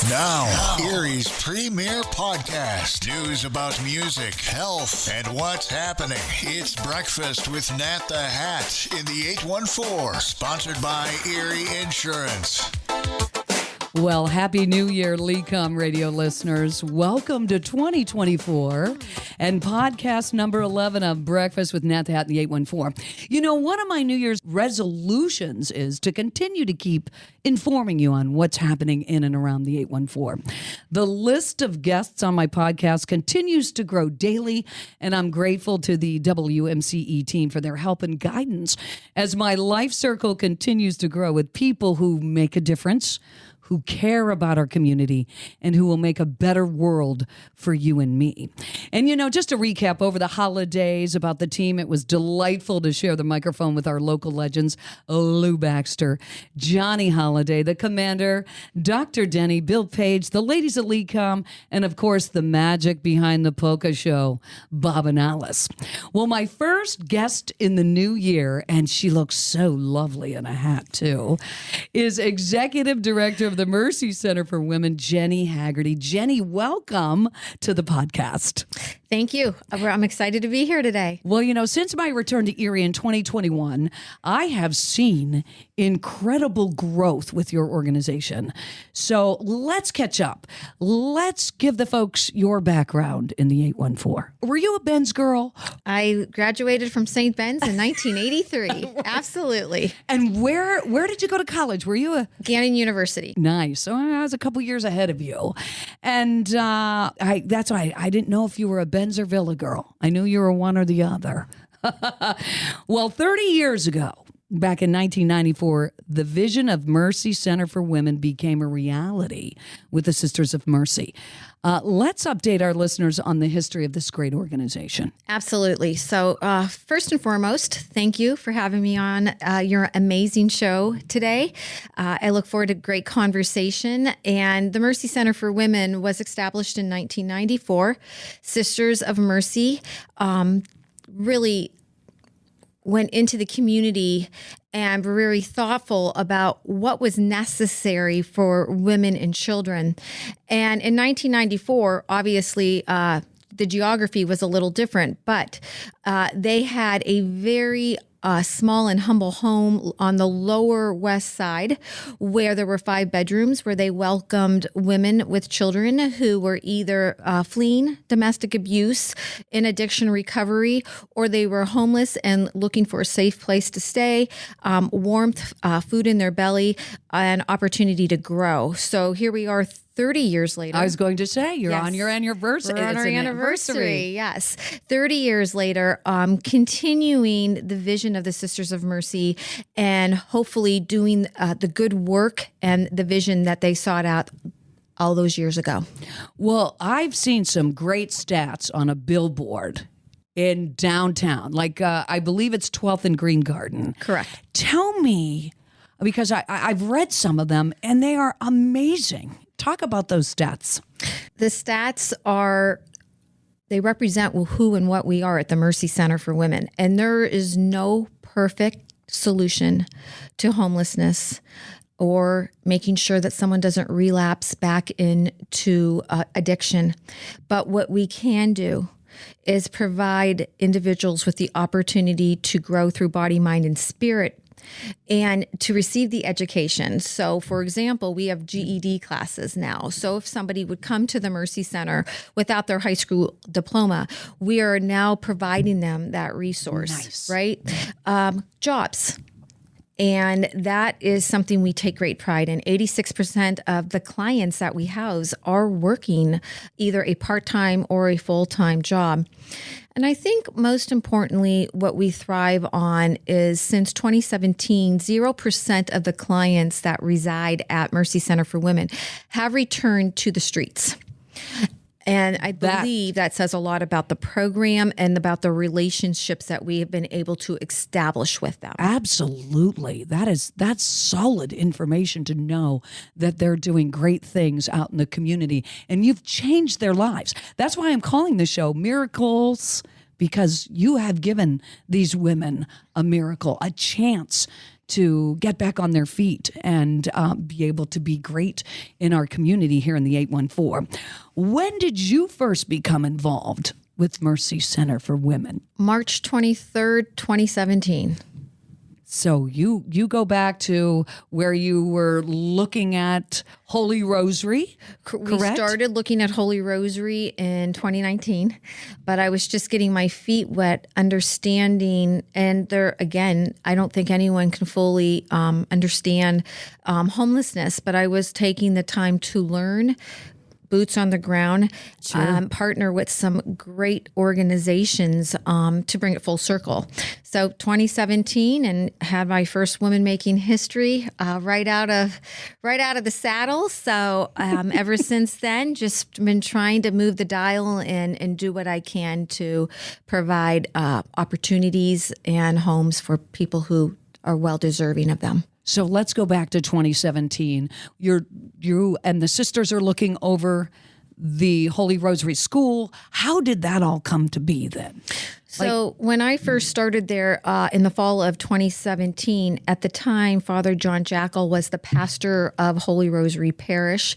Now, Erie's premier podcast. News about music, health, and what's happening. It's Breakfast with Nat the Hat in the 814. Sponsored by Erie Insurance. Well, Happy New Year, LECOM radio listeners. Welcome to 2024 and podcast number 11 of Breakfast with Nat the Hat in the 814. You know, one of my New Year's resolutions is to continue to keep informing you on what's happening in and around the 814. The list of guests on my podcast continues to grow daily, and I'm grateful to the WMCE team for their help and guidance as my life circle continues to grow with people who make a difference, who care about our community, and who will make a better world for you and me. And, you know, just to recap over the holidays about the team, it was delightful to share the microphone with our local legends, Lou Baxter, Johnny Holiday, the Commander, Dr. Denny, Bill Page, the ladies at LECOM, and, of course, the magic behind the polka show, Bob and Alice. Well, my first guest in the new year, and she looks so lovely in a hat, too, is Executive Director of the Mercy Center for Women, Jenny Haggerty. Jenny, welcome to the podcast. Thank you. I'm excited to be here today. Well, you know, since my return to Erie in 2021, I have seen incredible growth with your organization. So let's catch up. Let's give the folks your background in the 814. Were you a Ben's girl? I graduated from St. Ben's in 1983. Absolutely. And where did you go to college? Were you a... Gannon University. Nice. So I was a couple years ahead of you. And that's why I didn't know if you were a Benz or Villa girl. I knew you were one or the other. Well, 30 years ago, back in 1994, the vision of Mercy Center for Women became a reality with the Sisters of Mercy. Let's update our listeners on the history of this great organization. Absolutely. So first and foremost, thank you for having me on your amazing show today. I look forward to great conversation. And the Mercy Center for Women was established in 1994. Sisters of Mercy really went into the community and were very thoughtful about what was necessary for women and children. And in 1994, obviously, the geography was a little different, but they had a very small and humble home on the lower west side where there were 5 bedrooms where they welcomed women with children who were either fleeing domestic abuse, in addiction recovery, or they were homeless and looking for a safe place to stay, warmth, food in their belly, and opportunity to grow. So here we are 30 years later. I was going to say, you're on your anniversary. We're on it's our an anniversary, yes. 30 years later, continuing the vision of the Sisters of Mercy and hopefully doing the good work and the vision that they sought out all those years ago. Well, I've seen some great stats on a billboard in downtown, like I believe it's 12th and Green Garden. Correct. Tell me, because I've read some of them and they are amazing. Talk about those stats. The stats they represent who and what we are at the Mercy Center for Women. And there is no perfect solution to homelessness or making sure that someone doesn't relapse back into addiction. But what we can do is provide individuals with the opportunity to grow through body, mind, and spirit, and to receive the education. So, for example, we have GED classes now. So if somebody would come to the Mercy Center without their high school diploma, we are now providing them that resource, right? Jobs. And that is something we take great pride in. 86% of the clients that we house are working either a part-time or a full-time job. And I think most importantly, what we thrive on is since 2017, 0% of the clients that reside at Mercy Center for Women have returned to the streets. And I believe that says a lot about the program and about the relationships that we have been able to establish with them. Absolutely. That's solid information to know that they're doing great things out in the community and you've changed their lives. That's why I'm calling the show Miracles, because you have given these women a miracle, a chance to get back on their feet and be able to be great in our community here in the 814. When did you first become involved with Mercy Center for Women? March 23rd, 2017. So you go back to where you were looking at Holy Rosary, correct? We started looking at Holy Rosary in 2019, but I was just getting my feet wet, understanding, and there, again, I don't think anyone can fully understand homelessness, but I was taking the time to learn, boots on the ground, partner with some great organizations to bring it full circle. So 2017, and had my first woman making history right out of the saddle. So ever since then, just been trying to move the dial and do what I can to provide opportunities and homes for people who are well deserving of them. So let's go back to 2017. You and the sisters are looking over the Holy Rosary School. How did that all come to be then? So when I first started there in the fall of 2017, at the time, Father John Jackal was the pastor of Holy Rosary Parish,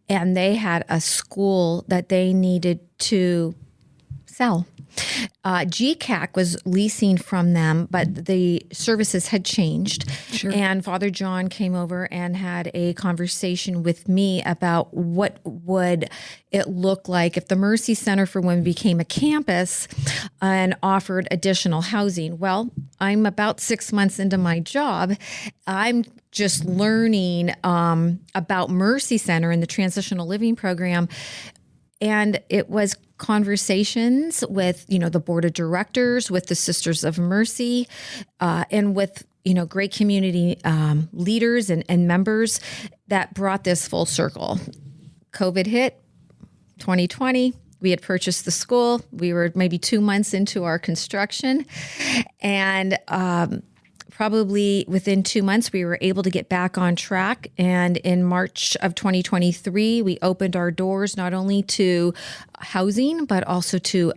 and they had a school that they needed to sell. GCAC was leasing from them, but the services had changed. Sure. And Father John came over and had a conversation with me about what would it look like if the Mercy Center for Women became a campus and offered additional housing. Well, I'm about 6 months into my job. I'm just learning about Mercy Center and the transitional living program. And it was conversations with, the board of directors, with the Sisters of Mercy, and with, great community leaders and members that brought this full circle. COVID hit 2020. We had purchased the school. We were maybe 2 months into our construction. And probably within 2 months, we were able to get back on track. And in March of 2023, we opened our doors not only to housing, but also to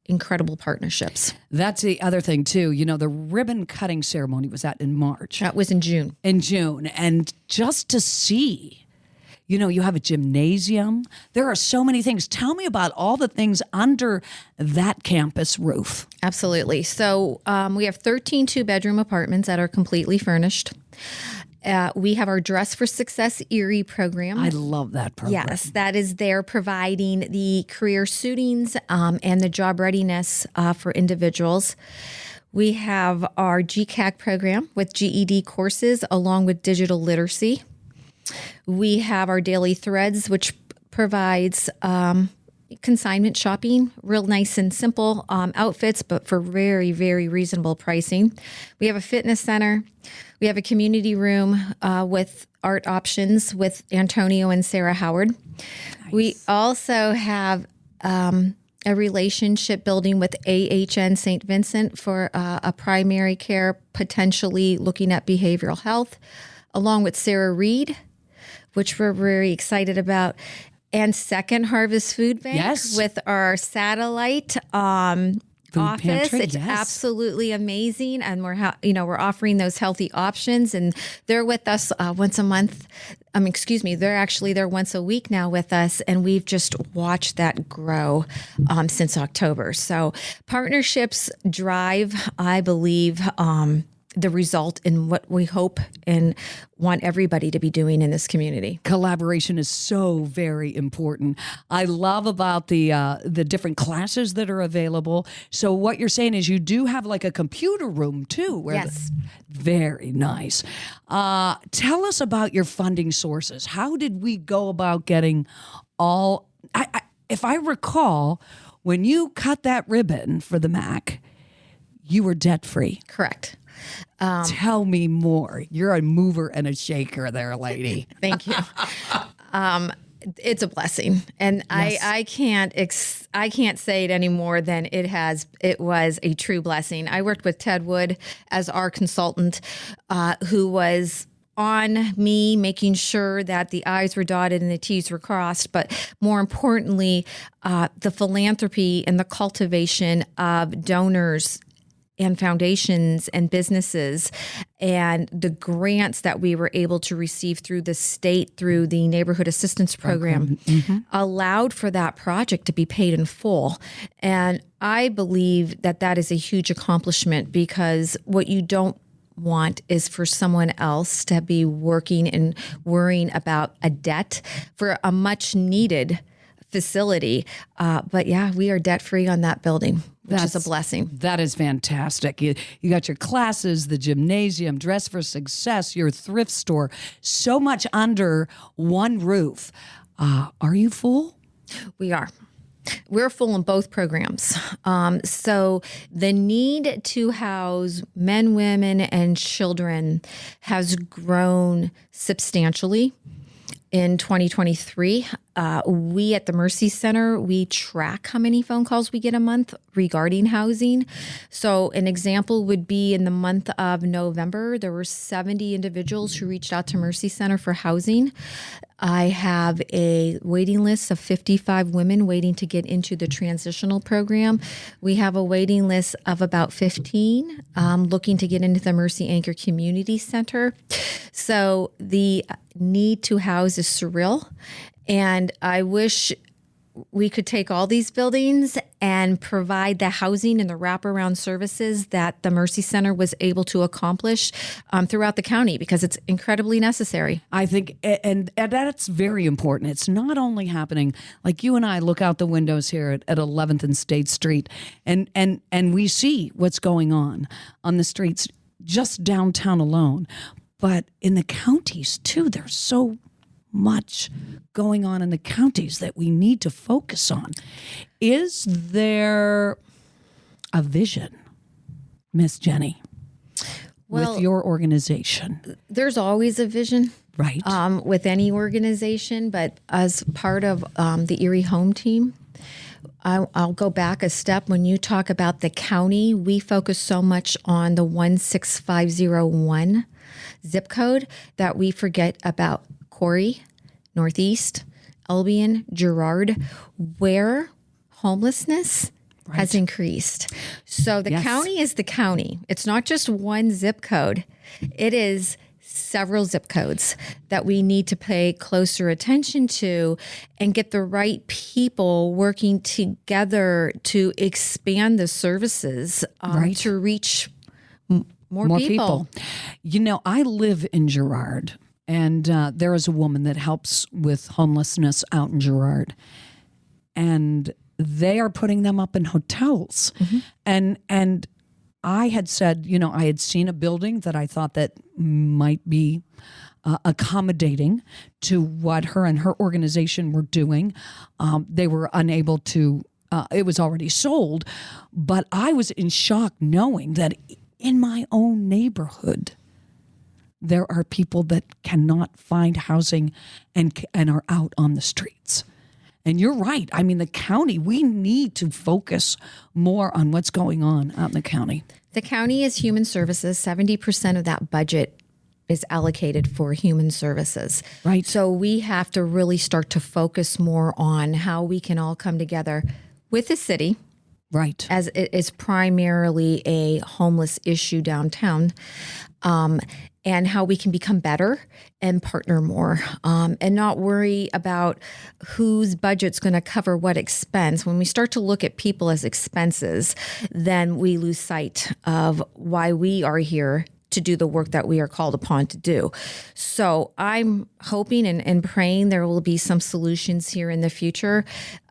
incredible partnerships. That's the other thing, too. The ribbon cutting ceremony was in March. That was in June. And just to see, you have a gymnasium. There are so many things. Tell me about all the things under that campus roof. Absolutely. So we have 13 two-bedroom apartments that are completely furnished. We have our Dress for Success Erie program. I love that program. Yes, that is there providing the career suitings and the job readiness for individuals. We have our GCAC program with GED courses along with digital literacy. We have our Daily Threads, which provides consignment shopping, real nice and simple outfits, but for very, very reasonable pricing. We have a fitness center. We have a community room with art options with Antonio and Sarah Howard. Nice. We also have a relationship building with AHN St. Vincent for a primary care, potentially looking at behavioral health, along with Sarah Reed, which we're very excited about, and Second Harvest Food Bank. Yes. With our satellite office. Pantry, it's yes. absolutely amazing, and we're offering those healthy options, and they're with us once a month. They're there once a week now with us, and we've just watched that grow since October. So partnerships drive, I believe, the result in what we hope and want everybody to be doing in this community. Collaboration is so very important. I love about the different classes that are available. So what you're saying is you do have like a computer room too. Yes. Very nice. Tell us about your funding sources. How did we go about getting all, if I recall, when you cut that ribbon for the MAC, you were debt-free. Correct. Tell me more. You're a mover and a shaker there, lady. Thank you. It's a blessing, and yes. I can't say it any more than it was a true blessing. I worked with Ted Wood as our consultant, who was on me, making sure that the I's were dotted and the T's were crossed, but more importantly, the philanthropy and the cultivation of donors and foundations and businesses, and the grants that we were able to receive through the state, through the neighborhood assistance program, allowed for that project to be paid in full. And I believe that that is a huge accomplishment, because what you don't want is for someone else to be working and worrying about a debt for a much needed facility. But yeah, we are debt free on that building, which is a blessing. That is fantastic. You got your classes, the gymnasium, Dress for Success, your thrift store, so much under one roof. Are you full? We are. We're full in both programs. So the need to house men, women, and children has grown substantially. In 2023, we at the Mercy Center, we track how many phone calls we get a month regarding housing. So an example would be in the month of November, there were 70 individuals who reached out to Mercy Center for housing. I have a waiting list of 55 women waiting to get into the transitional program. We have a waiting list of about 15 looking to get into the Mercy Anchor Community Center. So the need to house is surreal. And I wish we could take all these buildings and provide the housing and the wraparound services that the Mercy Center was able to accomplish throughout the county, because it's incredibly necessary. I think, and that's very important. It's not only happening, like you and I look out the windows here at 11th and State Street, and we see what's going on the streets just downtown alone. But in the counties too, there's so much going on in the counties that we need to focus on. Is there a vision, Miss Jenny, with your organization? There's always a vision. Right. With any organization, but as part of the Erie Home Team, I'll go back a step. When you talk about the county, we focus so much on the 16501 zip code that we forget about Corey, Northeast, Albion, Girard, where homelessness has increased. So the county is the county. It's not just one zip code. It is several zip codes that we need to pay closer attention to and get the right people working together to expand the services to reach more people. You know, I live in Girard, and there is a woman that helps with homelessness out in Girard, and they are putting them up in hotels. And I had said, you know, I had seen a building that I thought that might be accommodating to what her and her organization were doing. They were unable to, it was already sold, but I was in shock knowing that in my own neighborhood, there are people that cannot find housing and are out on the streets. And you're right. I mean, the county, we need to focus more on what's going on out in the county. The county is human services. 70% of that budget is allocated for human services. Right. So we have to really start to focus more on how we can all come together with the city. Right. As it is primarily a homeless issue downtown, and how we can become better and partner more, and not worry about whose budget's going to cover what expense. When we start to look at people as expenses, then we lose sight of why we are here to do the work that we are called upon to do. So I'm hoping and praying there will be some solutions here in the future,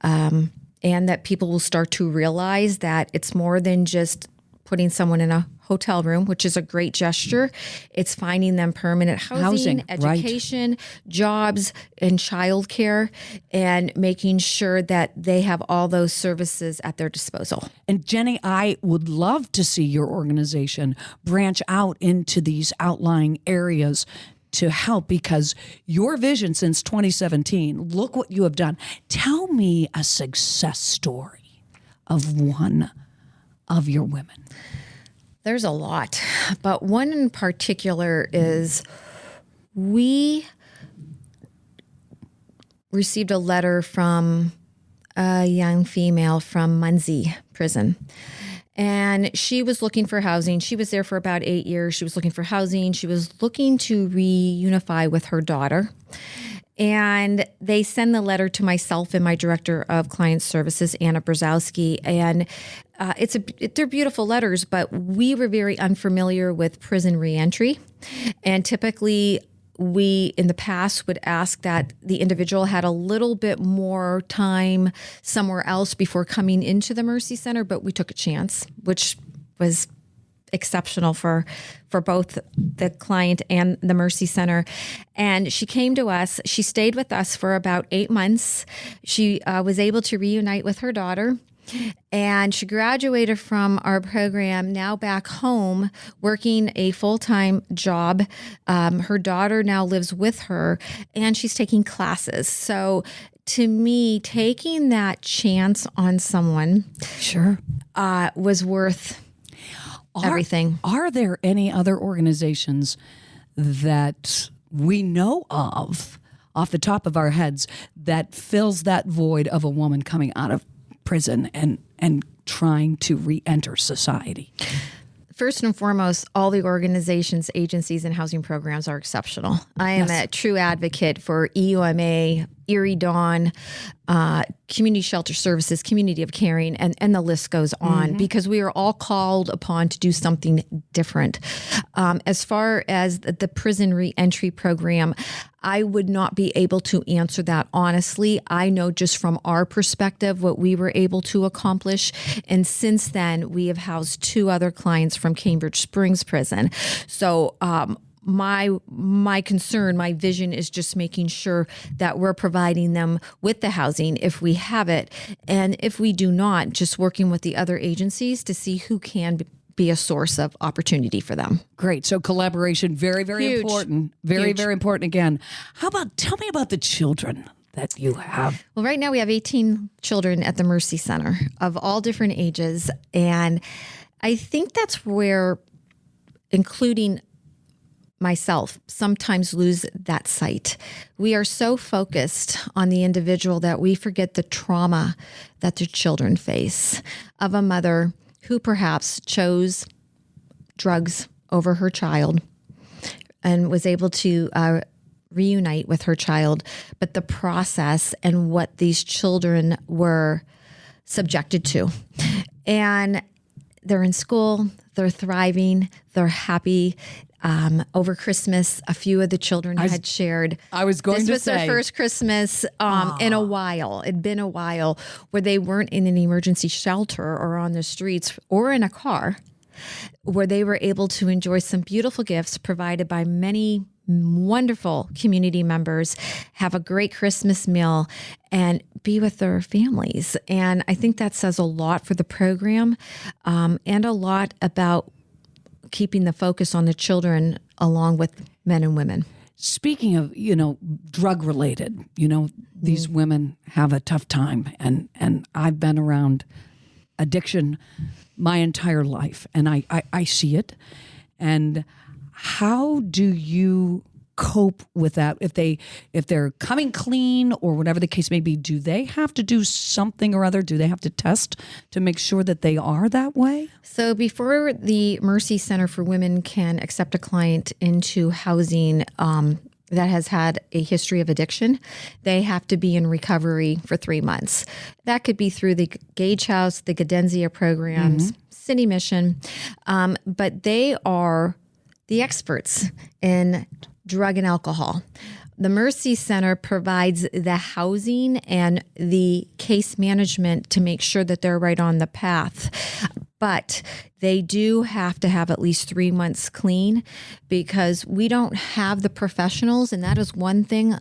and that people will start to realize that it's more than just putting someone in a hotel room, which is a great gesture. It's finding them permanent housing, education, jobs, and childcare, and making sure that they have all those services at their disposal. And Jenny, I would love to see your organization branch out into these outlying areas to help, because your vision since 2017, look what you have done. Tell me a success story of one of your women. There's a lot, but one in particular is we received a letter from a young female from Muncie prison. And she was looking for housing. She was there for about 8 years. She was looking for housing. She was looking to reunify with her daughter. And they send the letter to myself and my director of client services, Anna Brzezowski. And they're beautiful letters, but we were very unfamiliar with prison reentry. And typically, we in the past would ask that the individual had a little bit more time somewhere else before coming into the Mercy Center, but we took a chance, which was exceptional for both the client and the Mercy Center. And she came to us. She stayed with us for about 8 months. She was able to reunite with her daughter. And she graduated from our program, now back home, working a full-time job. Her daughter now lives with her, and she's taking classes. So to me, taking that chance on someone Sure. Was worth everything. Are there any other organizations that we know of, off the top of our heads, that fills that void of a woman coming out of prison and trying to re-enter society? First and foremost, all the organizations, agencies, and housing programs are exceptional. I am a true advocate for EUMA, Erie Dawn, Community Shelter Services, Community of Caring, and the list goes on, because we are all called upon to do something different. As far as the prison reentry program, I would not be able to answer that honestly. I know just from our perspective what we were able to accomplish. And since then, we have housed 2 other clients from Cambridge Springs Prison. So my concern, my vision is just making sure that we're providing them with the housing if we have it. And if we do not, just working with the other agencies to see who can be a source of opportunity for them. Great. So collaboration, very, very Huge. important. Very, very important again. Tell me about the children that you have. Well, right now we have 18 children at the Mercy Center of all different ages. And I think that's where, including myself, sometimes lose that sight. We are so focused on the individual that we forget the trauma that the children face of a mother who perhaps chose drugs over her child and was able to reunite with her child, but the process and what these children were subjected to. And they're in school, they're thriving, they're happy. Over Christmas, a few of the children had shared. I was going to say. This was their first Christmas in a while. It'd been a while where they weren't in an emergency shelter or on the streets or in a car, where they were able to enjoy some beautiful gifts provided by many wonderful community members, have a great Christmas meal, and be with their families. And I think that says a lot for the program, and a lot about keeping the focus on the children along with men and women. Speaking of, drug related, these women have a tough time, and I've been around addiction my entire life, and I see it. And how do you cope with that? If they're coming clean or whatever the case may be, do they have to do something or other? Do they have to test to make sure that they are that way? So before the Mercy Center for Women can accept a client into housing that has had a history of addiction, they have to be in recovery for 3 months. That could be through the Gage House, the Gadenzia programs, City Mission, but they are the experts in drug and alcohol. The Mercy Center provides the housing and the case management to make sure that they're right on the path. But they do have to have at least 3 months clean, because we don't have the professionals. And that is one thing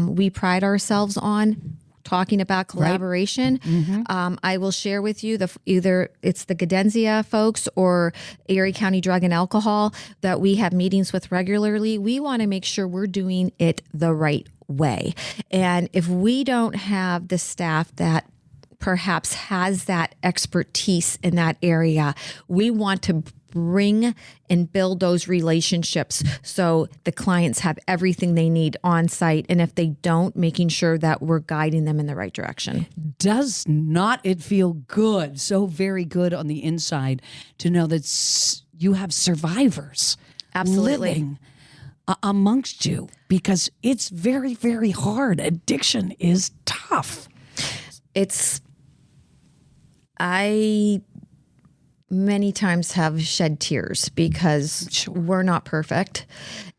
we pride ourselves on. Talking about collaboration, I will share with you either it's the Gadenzia folks or Erie County Drug and Alcohol that we have meetings with regularly. We want to make sure we're doing it the right way. And if we don't have the staff that perhaps has that expertise in that area, we want to bring and build those relationships so the clients have everything they need on site. And if they don't, making sure that we're guiding them in the right direction. Does not it feel good, so very good on the inside to know that you have survivors Absolutely. living amongst you, because it's very, very hard. Addiction is tough. I many times have shed tears because we're not perfect.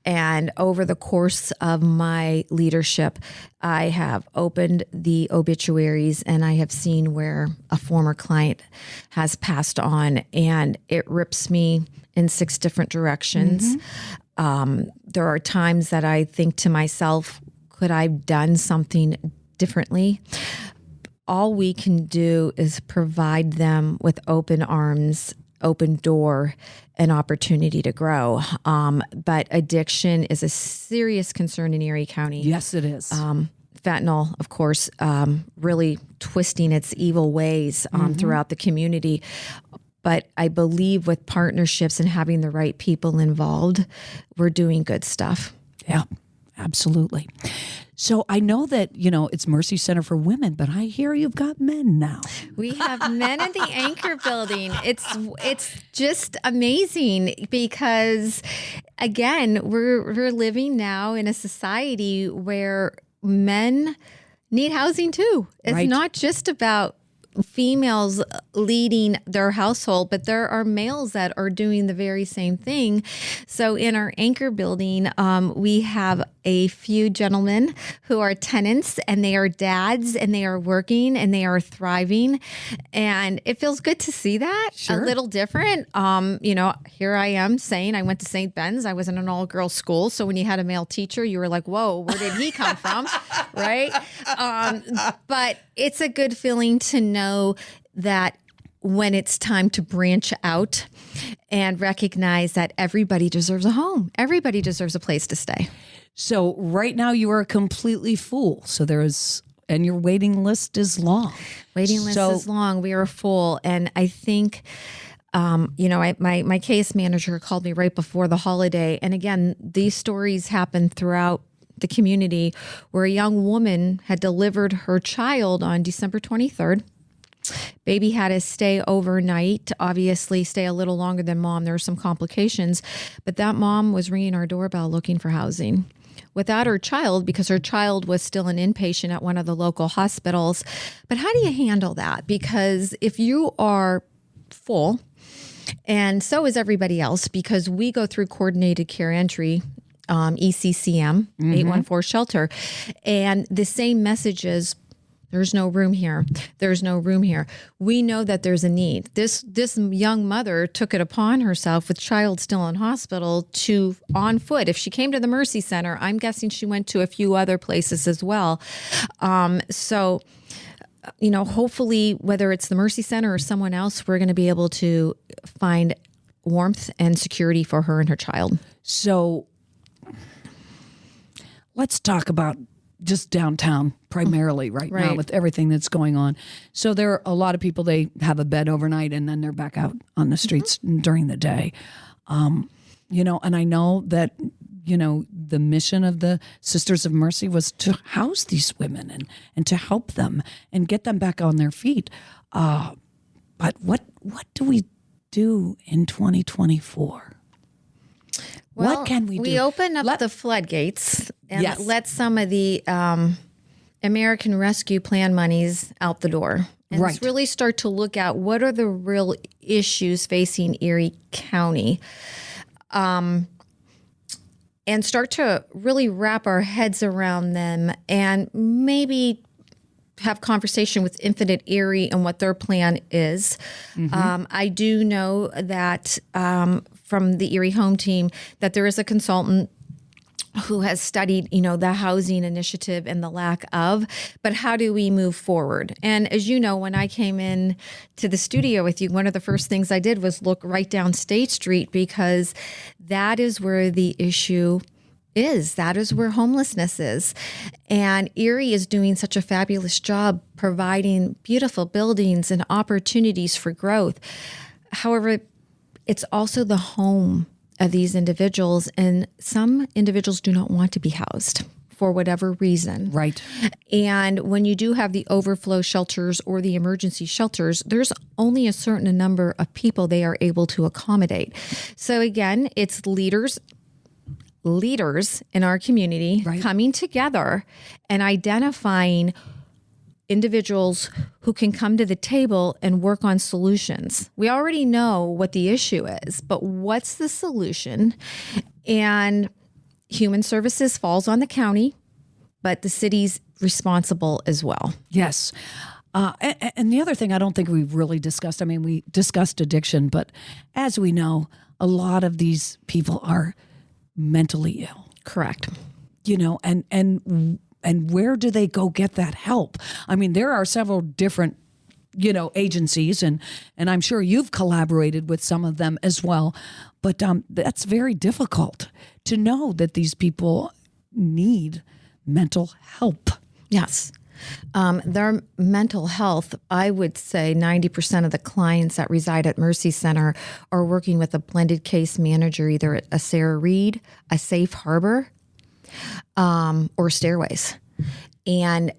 And over the course of my leadership, I have opened the obituaries and I have seen where a former client has passed on, and it rips me in 6 different directions. There are times that I think to myself, could I have done something differently? All we can do is provide them with open arms, open door, an opportunity to grow. But addiction is a serious concern in Erie County. Yes, it is. Fentanyl, of course, really twisting its evil ways throughout the community. But I believe with partnerships and having the right people involved, we're doing good stuff. Yeah, absolutely. So I know that, it's Mercy Center for Women, but I hear you've got men now. We have men in the Anchor building. It's just amazing because, again, we're living now in a society where men need housing too. It's Right. not just about females leading their household, but there are males that are doing the very same thing. So in our Anchor building, we have a few gentlemen who are tenants, and they are dads, and they are working, and they are thriving. And it feels good to see that. Sure. A little different. Here I am saying I went to St. Ben's. I was in an all-girls school. So when you had a male teacher, you were like, whoa, where did he come from? Right? But it's a good feeling to know that when it's time to branch out and recognize that everybody deserves a home. Everybody deserves a place to stay. So right now you are completely full. So and your waiting list is long. Waiting list is long. We are full. And I think, my case manager called me right before the holiday. And again, these stories happen throughout the community, where a young woman had delivered her child on December 23rd. Baby had to stay overnight, obviously stay a little longer than mom. There were some complications, but that mom was ringing our doorbell looking for housing without her child, because her child was still an inpatient at one of the local hospitals. But how do you handle that? Because if you are full, and so is everybody else, because we go through coordinated care entry, ECCM, 814 shelter. And the same message is, there's no room here. There's no room here. We know that there's a need. This young mother took it upon herself, with child still in hospital, to on foot. If she came to the Mercy Center, I'm guessing she went to a few other places as well. Hopefully, whether it's the Mercy Center or someone else, we're going to be able to find warmth and security for her and her child. So let's talk about just downtown primarily right now with everything that's going on. So there are a lot of people, they have a bed overnight and then they're back out on the streets during the day. And I know that, the mission of the Sisters of Mercy was to house these women and to help them and get them back on their feet. But what do we do in 2024? What can we do? We open up the floodgates and Yes. let some of the American Rescue Plan monies out the door. And let's really start to look at what are the real issues facing Erie County. And start to really wrap our heads around them, and maybe have conversation with Infinite Erie and what their plan is. I do know that from the Erie Home Team that there is a consultant who has studied, the housing initiative and the lack of, but how do we move forward? And as you know, when I came in to the studio with you, one of the first things I did was look right down State Street, because that is where the issue is. That is where homelessness is. And Erie is doing such a fabulous job providing beautiful buildings and opportunities for growth. However, it's also the home of these individuals. And some individuals do not want to be housed for whatever reason. Right. And when you do have the overflow shelters or the emergency shelters, there's only a certain number of people they are able to accommodate. So again, it's leaders in our community coming together and identifying individuals who can come to the table and work on solutions. We already know what the issue is, but what's the solution? And Human Services falls on the county, but the city's responsible as well. Yes. And the other thing I don't think we've really discussed, I mean, we discussed addiction, but as we know, a lot of these people are mentally ill. Correct. And where do they go get that help? I mean, there are several different, agencies, and I'm sure you've collaborated with some of them as well. But that's very difficult to know that these people need mental help. Yes. Their mental health, I would say 90% of the clients that reside at Mercy Center are working with a blended case manager, either a Sarah Reed, a Safe Harbor, or Stairways. And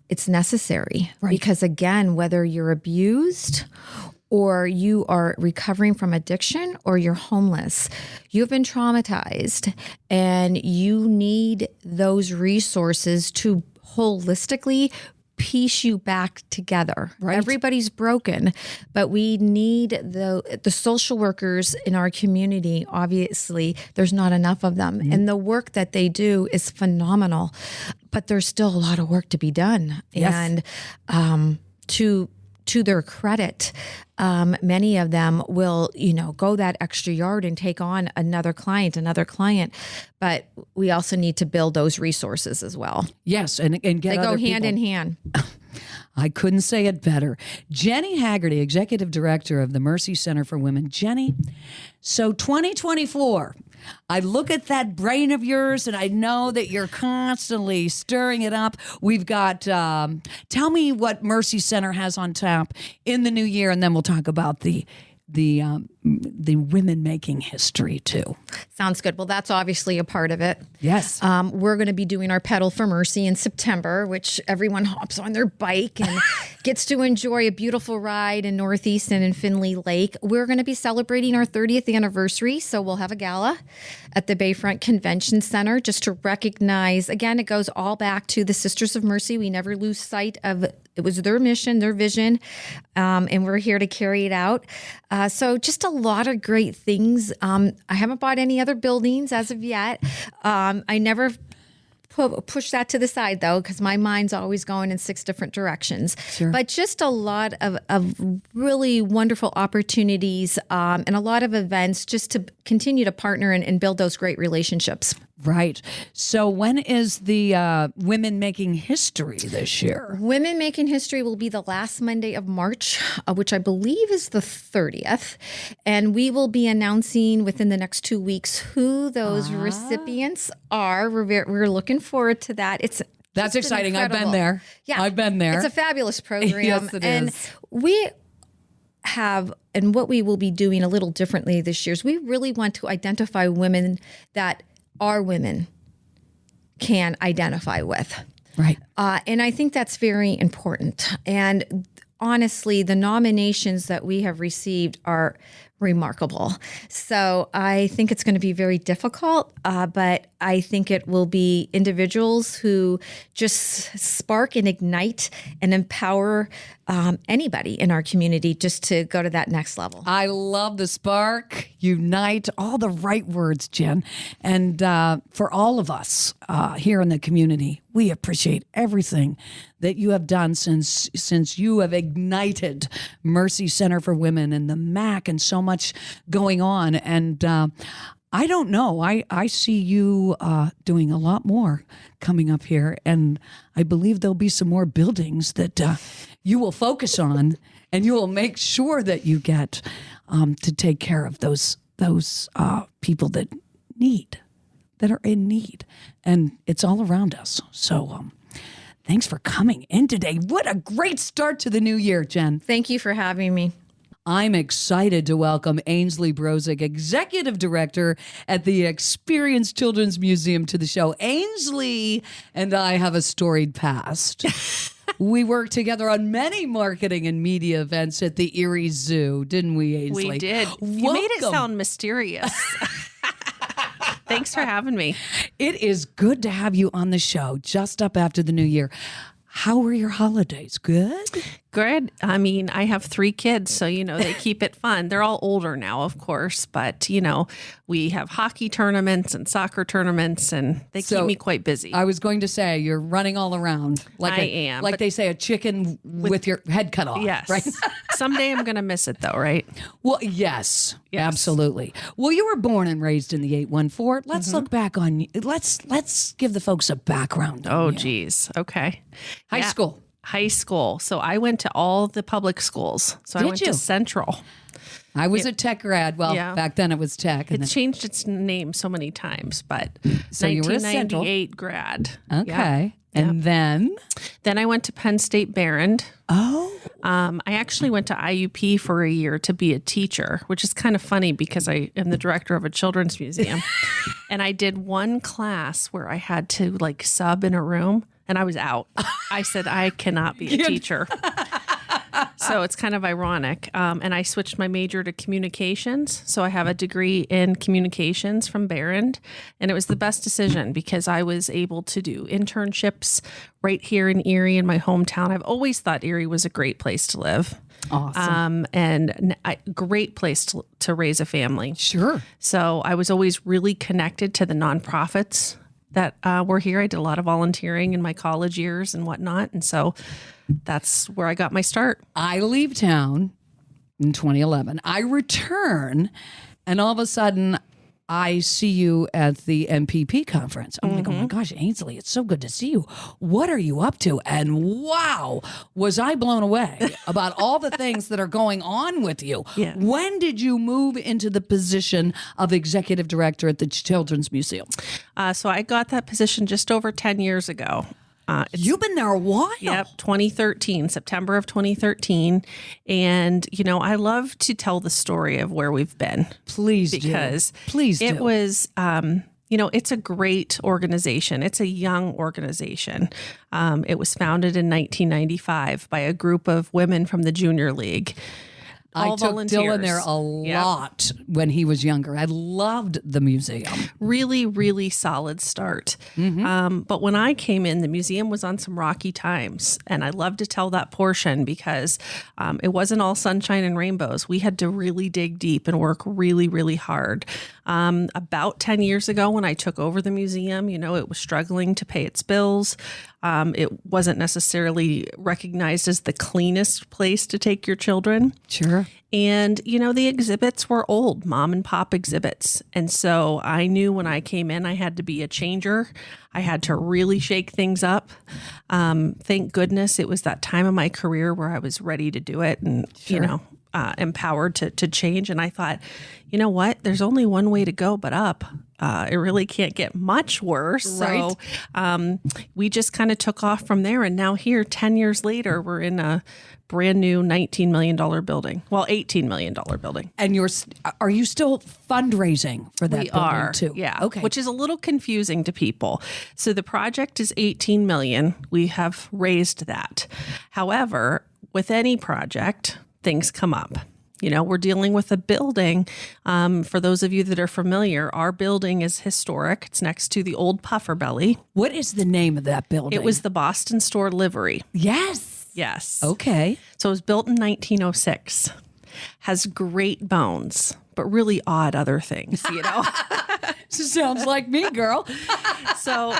it's necessary because, again, whether you're abused or you are recovering from addiction or you're homeless, you've been traumatized and you need those resources to holistically piece you back together. Right. Everybody's broken, but we need the social workers in our community. Obviously, there's not enough of them. Mm-hmm. And the work that they do is phenomenal, but there's still a lot of work to be done. Yes. And to their credit, many of them will, go that extra yard and take on another client. But we also need to build those resources as well. Yes, and get they go other hand people. in hand. I couldn't say it better. Jenny Haggerty, Executive Director of the Mercy Center for Women. Jenny, so 2024, I look at that brain of yours and I know that you're constantly stirring it up. We've got, tell me what Mercy Center has on tap in the new year, and then we'll talk about the women making history too. Sounds good. Well, that's obviously a part of it. Yes. We're going to be doing our Pedal for Mercy in September, which everyone hops on their bike and gets to enjoy a beautiful ride in Northeast and in Finley Lake. We're going to be celebrating our 30th anniversary, so we'll have a gala at the Bayfront Convention Center just to recognize, again, it goes all back to the Sisters of Mercy. We never lose sight of it was their mission, their vision, and we're here to carry it out. So just a lot of great things. I haven't bought any other buildings as of yet. I never push that to the side, though, because my mind's always going in 6 different directions. Sure. But just a lot of really wonderful opportunities and a lot of events just to continue to partner and build those great relationships. Right. So when is the Women Making History this year? Women Making History will be the last Monday of March, which I believe is the 30th. And we will be announcing within the next 2 weeks who those recipients are. We're looking forward to that. That's exciting. I've been there. Yeah. I've been there. It's a fabulous program. Yes, it and is. we have, and what we will be doing a little differently this year is we really want to identify women that our women can identify with. Right. And I think that's very important. And honestly, the nominations that we have received are remarkable. So I think it's going to be very difficult, but I think it will be individuals who just spark and ignite and empower anybody in our community just to go to that next level. I love the spark, unite, all the right words, Jen. And for all of us here in the community, we appreciate everything that you have done since you have ignited Mercy Center for Women and the MAC and so much going on. And I don't know. I see you doing a lot more coming up here. And I believe there'll be some more buildings that you will focus on, and you will make sure that you get to take care of those people that are in need. And it's all around us. So thanks for coming in today. What a great start to the new year, Jen. Thank you for having me. I'm excited to welcome Ainsley Brozick, Executive Director at the Experience Children's Museum, to the show. Ainsley and I have a storied past. We worked together on many marketing and media events at the Erie Zoo, didn't we, Ainsley? We did. You made it sound mysterious. Thanks for having me. It is good to have you on the show just up after the new year. How were your holidays? Good? Good. I mean, I have 3 kids, so, they keep it fun. They're all older now, of course, but, we have hockey tournaments and soccer tournaments, and they keep me quite busy. I was going to say, you're running all around. I am. Like they say, a chicken with your head cut off. Yes. Right? Someday I'm going to miss it, though, right? Well, yes, absolutely. Well, you were born and raised in the 814. Let's look back on, let's give the folks a background. Oh, geez. Okay. High school. High school. So I went to all the public schools. So I went to Central. I was a tech grad. Well, back then it was tech. It changed its name so many times, but so you were a Central 1998 grad. Okay. Yeah. And then I went to Penn State Barron. Oh. I actually went to IUP for a year to be a teacher, which is kind of funny because I am the director of a children's museum. And I did one class where I had to sub in a room. And I was out. I said, I cannot be a teacher. So it's kind of ironic. And I switched my major to communications. So I have a degree in communications from Barron. And it was the best decision because I was able to do internships right here in Erie, in my hometown. I've always thought Erie was a great place to live. Awesome. And a great place to raise a family. Sure. So I was always really connected to the nonprofits that were here. I did a lot of volunteering in my college years and whatnot. And so that's where I got my start. I leave town in 2011. I return, and all of a sudden, I see you at the MPP conference. I'm like, oh my gosh, Ainsley, it's so good to see you. What are you up to? And wow, was I blown away about all the things that are going on with you. Yeah. When did you move into the position of executive director at the Children's Museum? So I got that position just over 10 years ago. You've been there a while. Yep, 2013, September of 2013. And, I love to tell the story of where we've been. Please do. Because Please do. It was, it's a great organization. It's a young organization. It was founded in 1995 by a group of women from the Junior League. I took Dylan there a lot when he was younger. I loved the museum. Really, really solid start. But when I came in, the museum was on some rocky times. And I love to tell that portion because it wasn't all sunshine and rainbows. We had to really dig deep and work really, really hard. About 10 years ago when I took over the museum, it was struggling to pay its bills. It wasn't necessarily recognized as the cleanest place to take your children. Sure. And, the exhibits were old mom and pop exhibits. And so I knew when I came in, I had to be a changer. I had to really shake things up. Thank goodness it was that time of my career where I was ready to do it and, empowered to change. And I thought, you know what? There's only one way to go but up. It really can't get much worse. Right. So we just kind of took off from there. And now here, 10 years later, we're in a brand new $19 million building. Well, $18 million building. And are you still fundraising for that building too? Yeah. Okay. Which is a little confusing to people. So the project is $18 million. We have raised that. However, with any project, things come up. We're dealing with a building. For those of you that are familiar, our building is historic. It's next to the old Puffer Belly. What is the name of that building? It was the Boston Store livery. Yes. Yes. Okay. So it was built in 1906. Has great bones, but really odd other things, Sounds like me, girl. So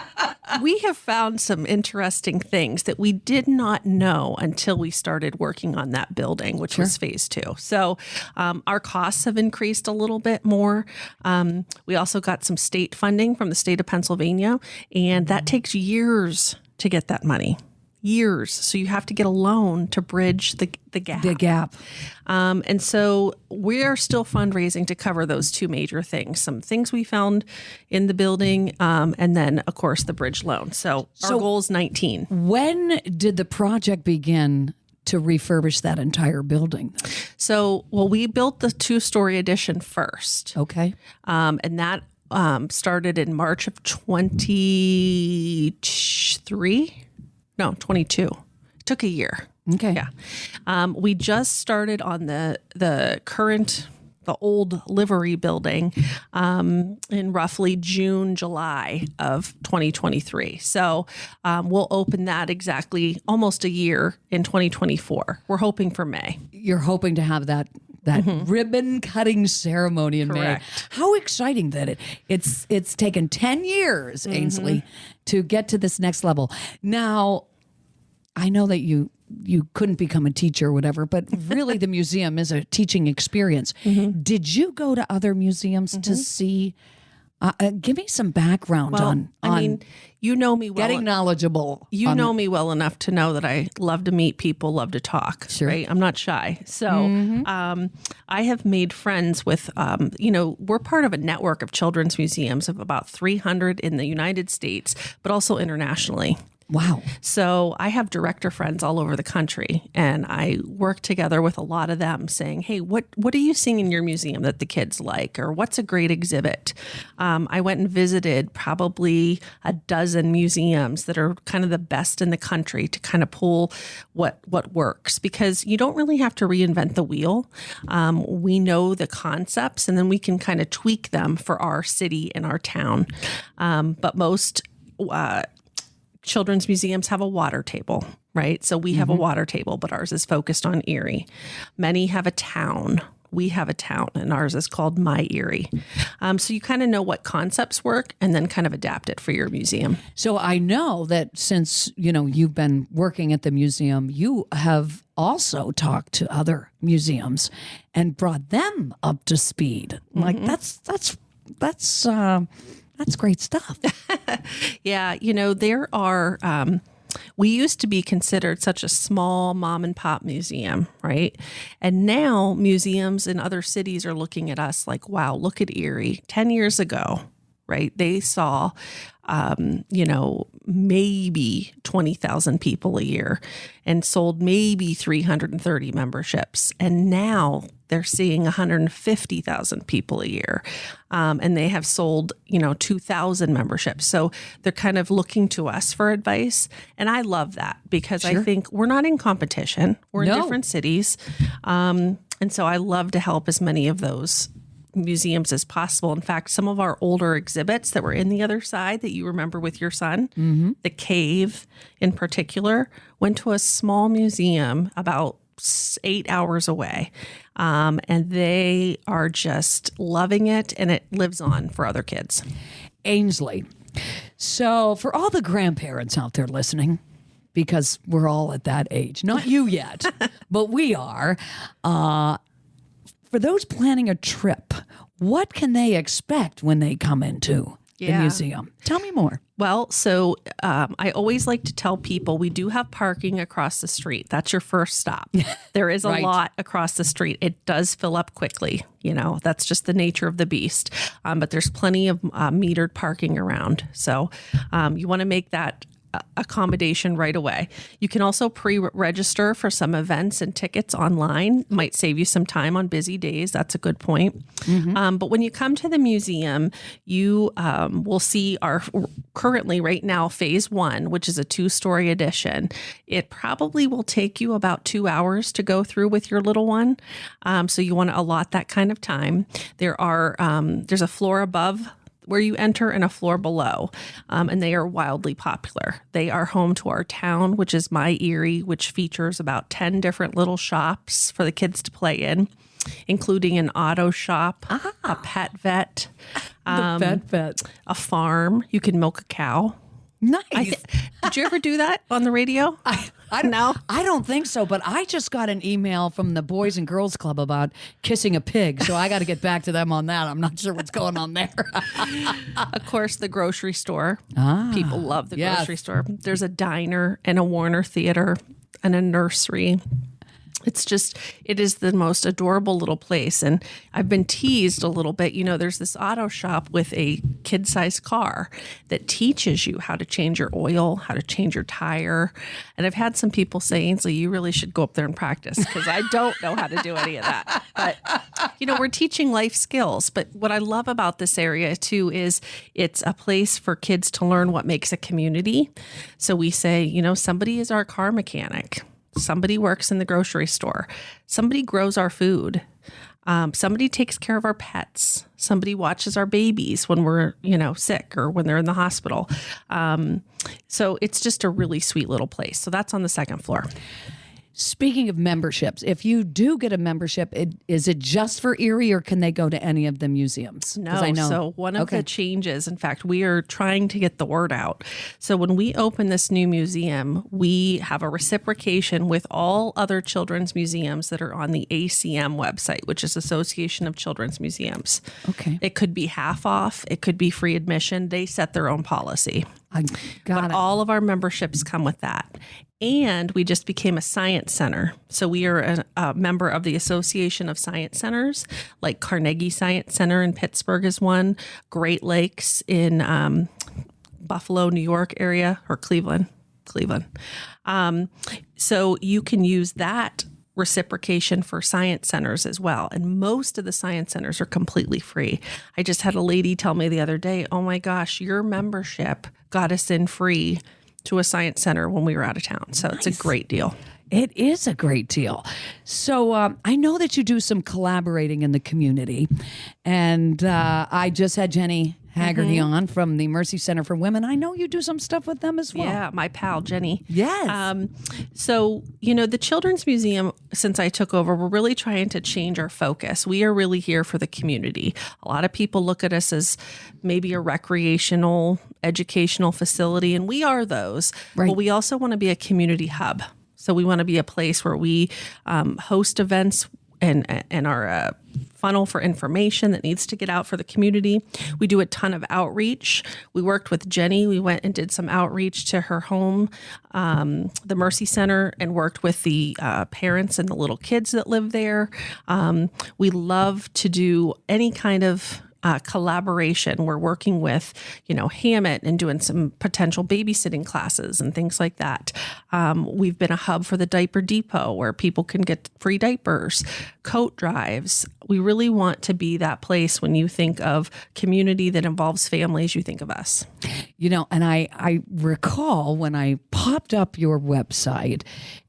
we have found some interesting things that we did not know until we started working on that building, which was phase 2. So our costs have increased a little bit more. We also got some state funding from the state of Pennsylvania, and that takes years to get that money. Years. So you have to get a loan to bridge the gap. The gap. And so we are still fundraising to cover those two major things. Some things we found in the building, and then, of course, the bridge loan. So our goal is 19. When did the project begin to refurbish that entire building? So, well, we built the 2-story addition first. Okay. And that started in March of 22. It took a year. Okay. Yeah. We just started on the old livery building in roughly June, July of 2023. So we'll open that exactly almost a year in 2024. We're hoping for May. You're hoping to have that ribbon cutting ceremony in Correct. May. How exciting that it's taken 10 years, Ainsley, to get to this next level. Now, I know that you couldn't become a teacher or whatever, but really the museum is a teaching experience. Did you go to other museums to see? Give me some background on I mean, you know me well. getting knowledgeable. You know me well enough to know that I love to meet people, love to talk. Sure. Right? I'm not shy. So I have made friends with, we're part of a network of children's museums of about 300 in the United States, but also internationally. Wow. So I have director friends all over the country, and I work together with a lot of them saying, hey, what are you seeing in your museum that the kids like? Or what's a great exhibit? I went and visited probably a dozen museums that are kind of the best in the country to kind of pull what works, because you don't really have to reinvent the wheel. We know the concepts, and then we can kind of tweak them for our city and our town. But most children's museums have a water table, right? So we have a water table, but ours is focused on Erie. Many have a town. We have a town, and ours is called My Erie. So you kind of know what concepts work and then kind of adapt it for your museum. So I know that since, you've been working at the museum, you have also talked to other museums and brought them up to speed. Like that's great stuff. Yeah, there are, we used to be considered such a small mom and pop museum, right? And now museums in other cities are looking at us like, wow, look at Erie. 10 years ago, right? They saw, maybe 20,000 people a year and sold maybe 330 memberships. And now they're seeing 150,000 people a year. And they have sold, 2,000 memberships. So they're kind of looking to us for advice. And I love that because I think we're not in competition. We're in different cities. And so I love to help as many of those museums as possible. In fact, some of our older exhibits that were in the other side that you remember with your son, the cave in particular, went to a small museum about 8 hours away. And they are just loving it, and it lives on for other kids. Ainsley. So for all the grandparents out there listening, because we're all at that age, not you yet, but we are, for those planning a trip, what can they expect when they come into the museum? Tell me more. Well, so I always like to tell people we do have parking across the street. That's your first stop. There is a lot across the street. It does fill up quickly. That's just the nature of the beast. But there's plenty of metered parking around. So you want to make that accommodation right away. You can also pre-register for some events and tickets online. Might save you some time on busy days. That's a good point. But when you come to the museum, you will see our currently right now phase 1, which is a 2-story addition. It probably will take you about 2 hours to go through with your little one. So you want to allot that kind of time. There's a floor above where you enter and a floor below, and they are wildly popular. They are home to our town, which is My Erie, which features about 10 different little shops for the kids to play in, including an auto shop, a pet vet, The vet. a farm. You can milk a cow. Nice. Did you ever do that on the radio? I don't think so, but I just got an email from the Boys and Girls Club about kissing a pig, so I got to get back to them on that. I'm not sure what's going on there. Of course, the grocery store. People love the grocery store. There's a diner and a Warner Theater and a nursery. It is the most adorable little place. And I've been teased a little bit. There's this auto shop with a kid-sized car that teaches you how to change your oil, how to change your tire. And I've had some people say, Ainsley, you really should go up there and practice, because I don't know how to do any of that. But, we're teaching life skills. But what I love about this area too is it's a place for kids to learn what makes a community. So we say, somebody is our car mechanic. Somebody works in the grocery store. Somebody grows our food. Somebody takes care of our pets. Somebody watches our babies when we're, sick or when they're in the hospital. So it's just a really sweet little place. So that's on the second floor. Speaking of memberships, if you do get a membership, is it just for Erie, or can they go to any of the museums? No. I know. So one of the changes, in fact, we are trying to get the word out. So when we open this new museum, we have a reciprocation with all other children's museums that are on the ACM website, which is Association of Children's Museums. Okay. It could be half off. It could be free admission. They set their own policy. But all of our memberships come with that. And we just became a science center. So we are a member of the Association of Science Centers, like Carnegie Science Center in Pittsburgh is one, Great Lakes in Buffalo, New York area, or Cleveland. So you can use that reciprocation for science centers as well. And most of the science centers are completely free. I just had a lady tell me the other day, oh my gosh, your membership got us in free to a science center when we were out of town. So It's a great deal. it is a great deal. So I know that you do some collaborating in the community. And I just had Jenny Haggerty on from the Mercy Center for Women. I know you do some stuff with them as well. Yeah, my pal, Jenny. Yes. So, the Children's Museum, since I took over, we're really trying to change our focus. We are really here for the community. A lot of people look at us as maybe a recreational, educational facility, and we are those. Right. But we also want to be a community hub. So we want to be a place where we host events and are a funnel for information that needs to get out for the community. We do a ton of outreach. We worked with Jenny. We went and did some outreach to her home, the Mercy Center, and worked with the parents and the little kids that live there. We love to do any kind of collaboration. We're working with, Hammett and doing some potential babysitting classes and things like that. We've been a hub for the Diaper Depot where people can get free diapers, coat drives. We really want to be that place. When you think of community that involves families, you think of us. And I recall when I popped up your website,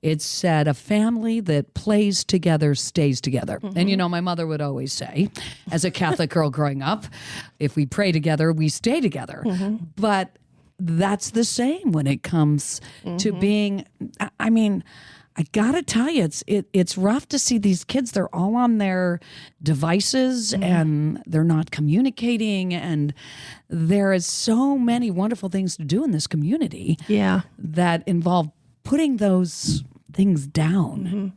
it said a family that plays together stays together. And my mother would always say, as a Catholic girl growing up, if we pray together, we stay together. But that's the same when it comes to being, I gotta tell you, it's rough to see these kids. They're all on their devices and they're not communicating. And there is so many wonderful things to do in this community. Yeah, that involve putting those things down.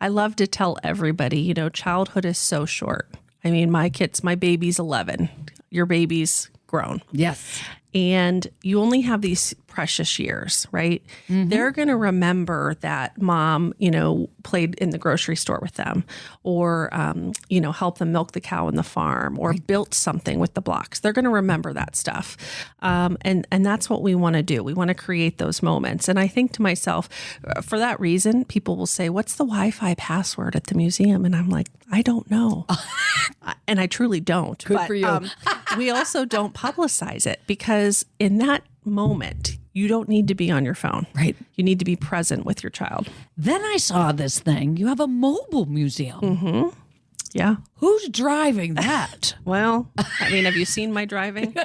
I love to tell everybody, childhood is so short. My baby's 11. Your baby's grown. Yes. And you only have these precious years, right? They're going to remember that mom, played in the grocery store with them, or, helped them milk the cow on the farm, or built something with the blocks. They're going to remember that stuff. And that's what we want to do. We want to create those moments. And I think to myself, for that reason, people will say, what's the Wi-Fi password at the museum? And I'm like, I don't know. And I truly don't. Good for you. We also don't publicize it, because in that moment, you don't need to be on your phone. Right. You need to be present with your child. Then I saw this thing. You have a mobile museum. Yeah. Who's driving that? Well, have you seen my driving?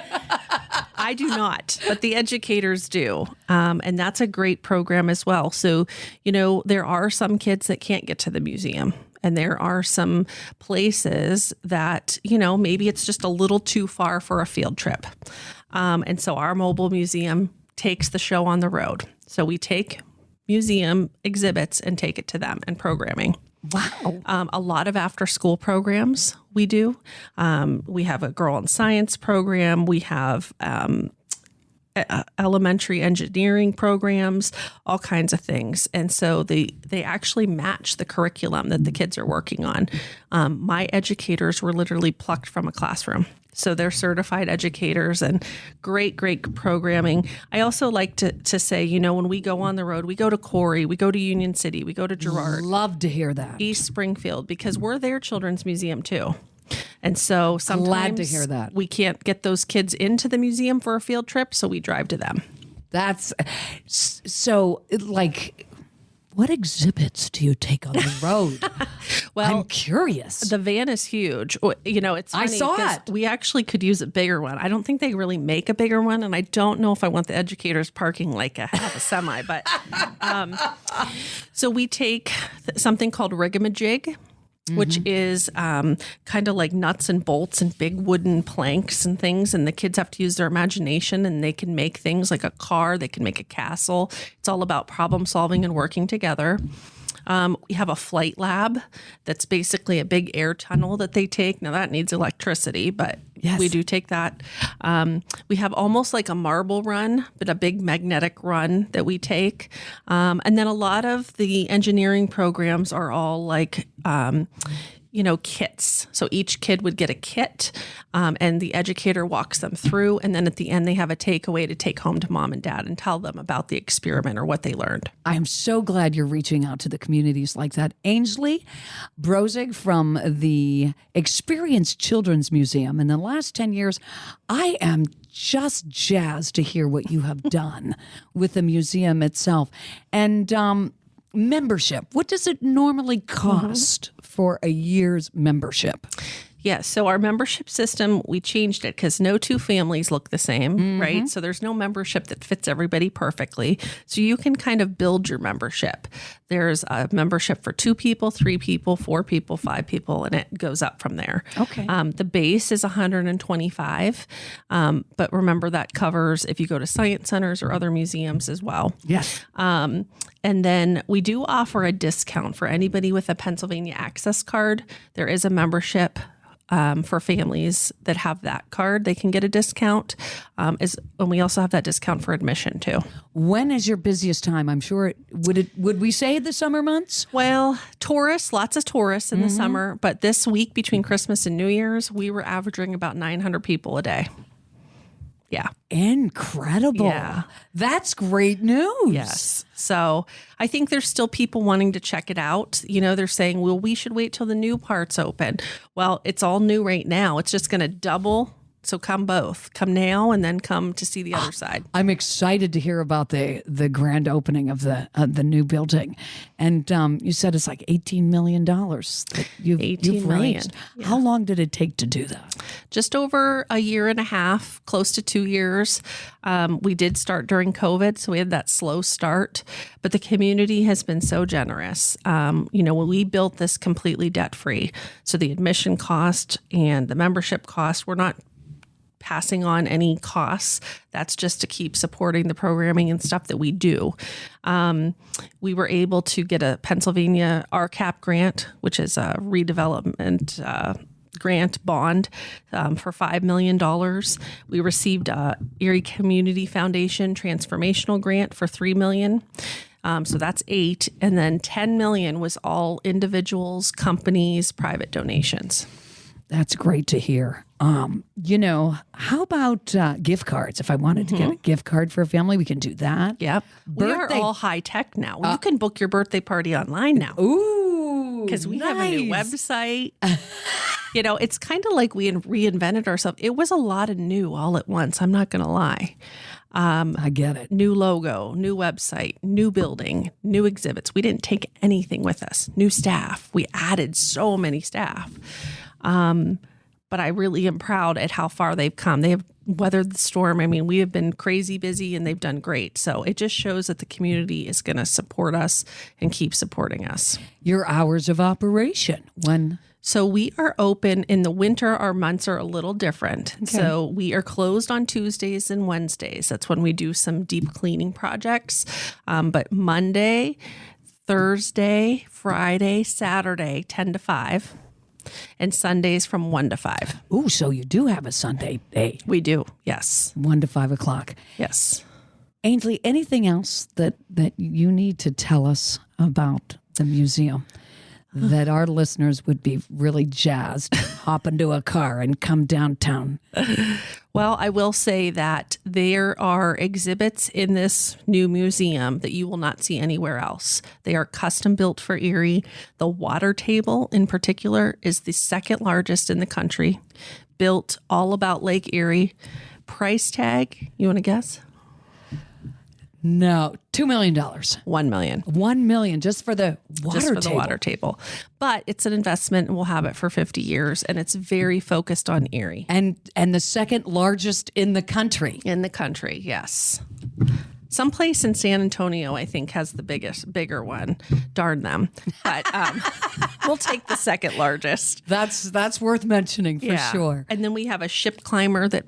I do not, but the educators do. And that's a great program as well. So, there are some kids that can't get to the museum. And there are some places that, maybe it's just a little too far for a field trip. And so our mobile museum takes the show on the road. So we take museum exhibits and take it to them, and programming. Wow. A lot of after school programs we do. We have a Girl in Science program. We have elementary engineering programs, all kinds of things. And so they actually match the curriculum that the kids are working on. My educators were literally plucked from a classroom. So they're certified educators and great programming. I also like to say, when we go on the road, we go to Corey, we go to Union City, we go to Girard. Love to hear that. East Springfield, because we're their children's museum too. And so sometimes Glad to hear that. We can't get those kids into the museum for a field trip, so we drive to them. That's so like, what exhibits do you take on the road? Well, I'm curious. The van is huge. It's funny, I saw 'cause it. we actually could use a bigger one. I don't think they really make a bigger one, and I don't know if I want the educators parking like a half a semi. But so we take something called rigamajig, which is kind of like nuts and bolts and big wooden planks and things. And the kids have to use their imagination, and they can make things like a car. They can make a castle. It's all about problem solving and working together. We have a flight lab that's basically a big air tunnel that they take. Now that needs electricity, but Yes. we do take that. We have almost like a marble run, but a big magnetic run that we take. And then a lot of the engineering programs are all like, kits. So each kid would get a kit, and the educator walks them through. And then at the end, they have a takeaway to take home to mom and dad and tell them about the experiment or what they learned. I'm so glad you're reaching out to the communities like that. Ainsley Brozig from the Experience Children's Museum. In the last 10 years, I am just jazzed to hear what you have done with the museum itself. And membership, what does it normally cost for a year's membership? Yeah, so our membership system, we changed it because no two families look the same, right? So there's no membership that fits everybody perfectly. So you can kind of build your membership. There's a membership for 2 people, 3 people, 4 people, 5 people, and it goes up from there. Okay. The base is $125, but remember that covers if you go to science centers or other museums as well. Yes. And then we do offer a discount for anybody with a Pennsylvania Access card. There is a membership for families that have that card. They can get a discount. And we also have that discount for admission too. When is your busiest time? I'm sure would we say the summer months? Well, tourists, lots of tourists in the summer, but this week between Christmas and New Year's, we were averaging about 900 people a day. Yeah. Incredible. Yeah. That's great news. Yes. So I think there's still people wanting to check it out. They're saying, well, we should wait till the new parts open. Well, it's all new right now. It's just going to double. So come both. Come now and then come to see the other side. I'm excited to hear about the grand opening of the new building. And you said it's like $18 million that you've million. raised. How long did it take to do that? Just over a year and a half, close to 2 years. We did start during COVID, so we had that slow start. But the community has been so generous. When we built this completely debt-free, so the admission cost and the membership cost, we're not passing on any costs. That's just to keep supporting the programming and stuff that we do. We were able to get a Pennsylvania RCAP grant, which is a redevelopment grant bond for $5 million. We received a Erie Community Foundation transformational grant for $3 million. So that's 8. And then $10 million was all individuals, companies, private donations. That's great to hear. How about gift cards? If I wanted to get a gift card for a family, we can do that. Yep. We are all high tech now. You can book your birthday party online now. Ooh, because we have a new website. It's kind of like we reinvented ourselves. It was a lot of new all at once. I'm not going to lie. I get it. New logo, new website, new building, new exhibits. We didn't take anything with us. New staff. We added so many staff. But I really am proud at how far they've come. They have weathered the storm. I mean, we have been crazy busy and they've done great. So it just shows that the community is going to support us and keep supporting us. Your hours of operation, when? So we are open in the winter. Our months are a little different. Okay. So we are closed on Tuesdays and Wednesdays. That's when we do some deep cleaning projects. But Monday, Thursday, Friday, Saturday, 10 to 5. and Sundays from 1 to 5. Ooh, so you do have a Sunday day, We do. Yes. 1 to 5 o'clock. Yes. Ainsley, anything else that you need to tell us about the museum that our listeners would be really jazzed, hop into a car and come downtown? Well, I will say that there are exhibits in this new museum that you will not see anywhere else. They are custom built for Erie. The water table in particular is the second largest in the country, built all about Lake Erie. Price tag, you want to guess? No, $2 million. $1 million. $1 million just for the water Just for the table. water table. But it's an investment and we'll have it for 50 years. And it's very focused on Erie. And the second largest in the country. In the country, yes. Someplace in San Antonio, I think, has the bigger one. Darn them. But we'll take the second largest. That's worth mentioning for sure. And then we have a ship climber that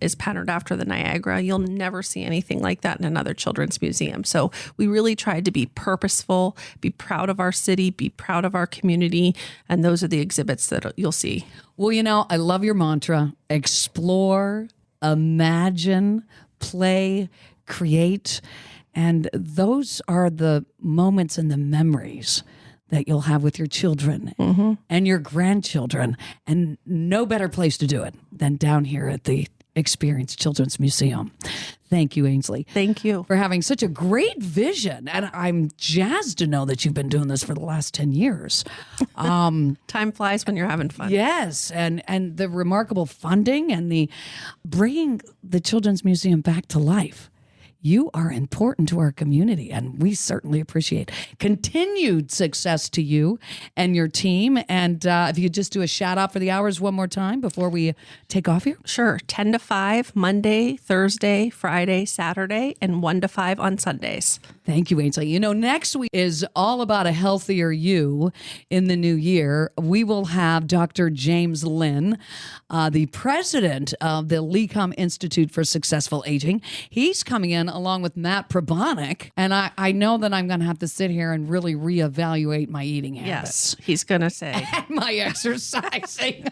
is patterned after the Niagara. You'll never see anything like that in another children's museum. So we really tried to be purposeful, be proud of our city, be proud of our community. And those are the exhibits that you'll see. Well, I love your mantra: explore, imagine, play, create. And those are the moments and the memories that you'll have with your children and your grandchildren. And no better place to do it than down here at the Experience Children's Museum. Thank you, Ainsley. Thank you. For having such a great vision. And I'm jazzed to know that you've been doing this for the last 10 years. Time flies when you're having fun. Yes. And the remarkable funding and the bringing the Children's Museum back to life. You are important to our community, and we certainly appreciate continued success to you and your team. And if you could just do a shout out for the hours one more time before we take off here. Sure. 10 to 5, Monday, Thursday, Friday, Saturday, and 1 to 5 on Sundays. Thank you, Ainsley. Next week is all about a healthier you in the new year. We will have Dr. James Lynn, the president of the LECOM Institute for Successful Aging. He's coming in along with Matt Probonic, and I know that I'm going to have to sit here and really reevaluate my eating habits. Yes, he's going to say. And my exercising.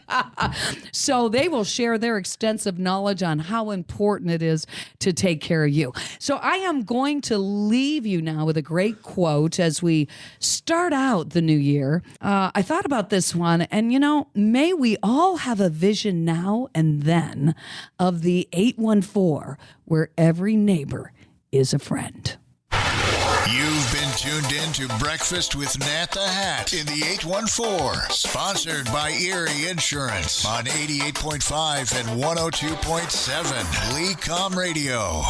So they will share their extensive knowledge on how important it is to take care of you. So I am going to leave you now with a great quote as we start out the new year. I thought about this one, and may we all have a vision now and then of the 814 where every neighbor is a friend. You've been tuned in to Breakfast with Nat the Hat in the 814, sponsored by Erie Insurance on 88.5 and 102.7 LECOM Radio.